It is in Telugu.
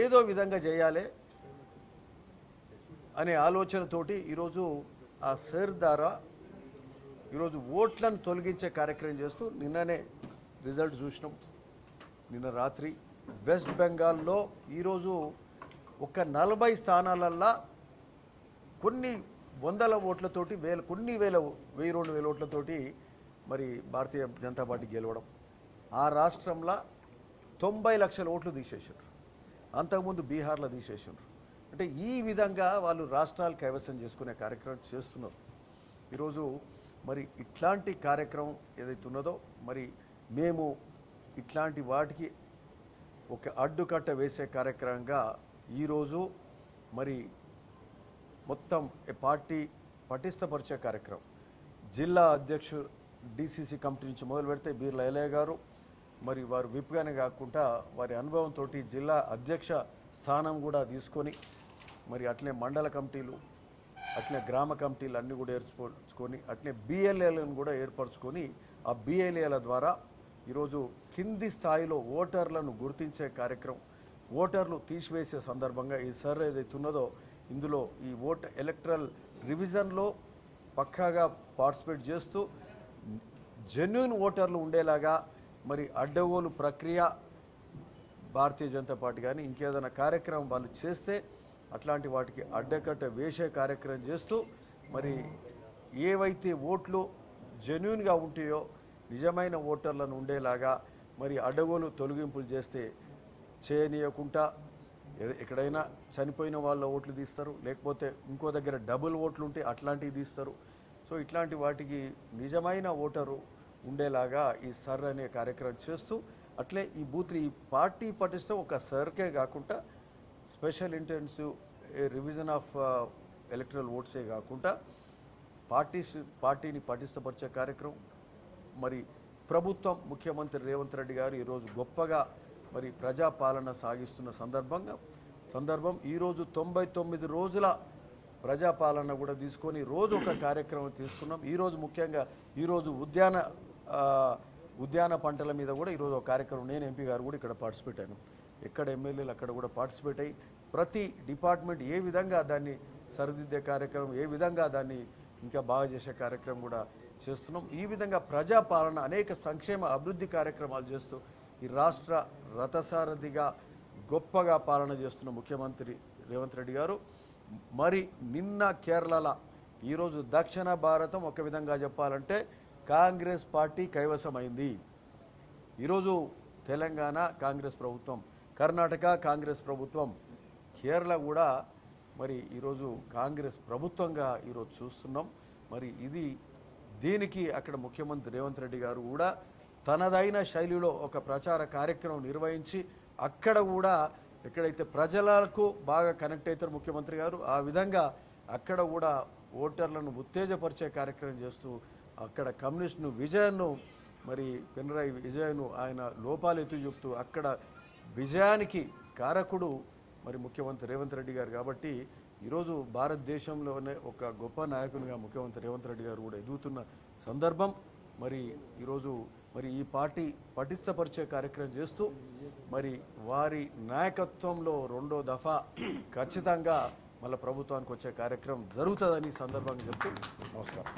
ఏదో విధంగా చేయాలి అనే ఆలోచనతోటి ఈరోజు ఆ సర్ ద్వారా ఈరోజు ఓట్లను తొలగించే కార్యక్రమం చేస్తూ నిన్ననే రిజల్ట్ చూసినాం. నిన్న రాత్రి వెస్ట్ బెంగాల్లో ఈరోజు ఒక 40 స్థానాలల్లో కొన్ని వందల ఓట్లతోటి కొన్ని వేల 1000-2000 ఓట్లతోటి మరి భారతీయ జనతా పార్టీ గెలవడం. ఆ రాష్ట్రంలో 90 లక్షల ఓట్లు తీసేసారు. అంతకుముందు బీహార్లో తీసేసారు. అంటే ఈ విధంగా వాళ్ళు రాష్ట్రాలు కైవసం చేసుకునే కార్యక్రమం చేస్తున్నారు. ఈరోజు మరి ఇట్లాంటి కార్యక్రమం ఏదైతే ఉన్నదో మరి మేము ఇట్లాంటి వాటికి ఒక అడ్డుకట్ట వేసే కార్యక్రమంగా ఈరోజు మరి మొత్తం పార్టీ పటిష్టపరిచే కార్యక్రమం జిల్లా అధ్యక్షుడు డిసిసి కమిటీ నుంచి మొదలు పెడితే బీర్ల ఎలయ్య గారు మరి వారు విప్గానే కాకుండా వారి అనుభవంతో జిల్లా అధ్యక్ష స్థానం కూడా తీసుకొని మరి అట్లే మండల కమిటీలు అట్లే గ్రామ కమిటీలు అన్నీ కూడా ఏర్పరచుకొని అట్లే బిఎల్ఏలను కూడా ఏర్పరచుకొని ఆ బిఎల్ఏల ద్వారా ఈరోజు కింది స్థాయిలో ఓటర్లను గుర్తించే కార్యక్రమం ఓటర్లు తీసివేసే సందర్భంగా ఈ సర్ ఏదైతే ఉన్నదో ఇందులో ఈ ఎలక్టరల్ రివిజన్లో పక్కాగా పార్టిసిపేట్ చేస్తూ జెన్యూన్ ఓటర్లు ఉండేలాగా మరి అడ్డగోలు ప్రక్రియ భారతీయ జనతా పార్టీ కానీ ఇంకేదైనా కార్యక్రమం వాళ్ళు చేస్తే అట్లాంటి వాటికి అడ్డకట్ట వేసే కార్యక్రమం చేస్తూ మరి ఏవైతే ఓట్లు జెన్యూన్గా ఉంటాయో నిజమైన ఓటర్లను ఉండేలాగా మరి అడ్డగోలు తొలగింపులు చేస్తే చేయనీయకుండా ఎక్కడైనా చనిపోయిన వాళ్ళ ఓట్లు తీస్తారు, లేకపోతే ఇంకో దగ్గర డబుల్ ఓట్లు ఉంటే అట్లాంటివి తీస్తారు. సో ఇట్లాంటి వాటికి నిజమైన ఓటరు ఉండేలాగా ఈ సర్ అనే కార్యక్రమం చేస్తూ అట్లే ఈ ఈ పార్టీ పటిష్టం ఒక సర్కే కాకుండా special intensive revision of electoral ఓట్సే కాకుండా పార్టీని పటిష్టపరిచే కార్యక్రమం మరి ప్రభుత్వం ముఖ్యమంత్రి రేవంత్ రెడ్డి గారు ఈరోజు గొప్పగా మరి ప్రజాపాలన సాగిస్తున్న సందర్భం ఈరోజు 99 రోజుల ప్రజాపాలన కూడా తీసుకొని రోజు ఒక కార్యక్రమం తీసుకున్నాం. ఈరోజు ముఖ్యంగా ఈరోజు ఉద్యాన పంటల మీద కూడా ఈరోజు ఒక కార్యక్రమం నేను ఎంపీ గారు కూడా ఇక్కడ పార్టిసిపేట్ అయ్యాను. ఎక్కడ ఎమ్మెల్యేలు అక్కడ కూడా పార్టిసిపేట్ అయ్యి ప్రతి డిపార్ట్మెంట్ ఏ విధంగా దాన్ని సరిదిద్దే కార్యక్రమం ఏ విధంగా దాన్ని ఇంకా బాగా చేసే కార్యక్రమం కూడా చేస్తున్నాం. ఈ విధంగా ప్రజాపాలన అనేక సంక్షేమ అభివృద్ధి కార్యక్రమాలు చేస్తూ ఈ రాష్ట్ర రథసారథిగా గొప్పగా పాలన చేస్తున్న ముఖ్యమంత్రి రేవంత్ రెడ్డి గారు మరి నిన్న కేరళలో ఈరోజు దక్షిణ భారతం ఒక విధంగా చెప్పాలంటే కాంగ్రెస్ పార్టీ కైవసమైంది. ఈరోజు తెలంగాణ కాంగ్రెస్ ప్రభుత్వం, కర్ణాటక కాంగ్రెస్ ప్రభుత్వం, కేరళ కూడా మరి ఈరోజు కాంగ్రెస్ ప్రభుత్వంగా ఈరోజు చూస్తున్నాం. మరి దీనికి అక్కడ ముఖ్యమంత్రి రేవంత్ రెడ్డి గారు కూడా తనదైన శైలిలో ఒక ప్రచార కార్యక్రమం నిర్వహించి అక్కడ కూడా ఎక్కడైతే ప్రజలకు బాగా కనెక్ట్ అవుతారు ముఖ్యమంత్రి గారు ఆ విధంగా అక్కడ కూడా ఓటర్లను ఉత్తేజపరిచే కార్యక్రమం చేస్తూ అక్కడ కమ్యూనిస్టు విజయన్ను మరి పినరాయి విజయన్ను ఆయన లోపాలు ఎత్తి చూపుతూ అక్కడ విజయానికి కారకుడు మరి ముఖ్యమంత్రి రేవంత్ రెడ్డి గారు. కాబట్టి ఈరోజు భారతదేశంలోనే ఒక గొప్ప నాయకునిగా ముఖ్యమంత్రి రేవంత్ రెడ్డి గారు కూడా ఎదుగుతున్న సందర్భం. మరి ఈరోజు మరి ఈ పార్టీ పటిష్టపరిచే కార్యక్రమం చేస్తూ మరి వారి నాయకత్వంలో రెండో దఫా ఖచ్చితంగా మళ్ళీ ప్రభుత్వానికి వచ్చే కార్యక్రమం జరుగుతుందని సందర్భంగా చెప్తూ నమస్కారం.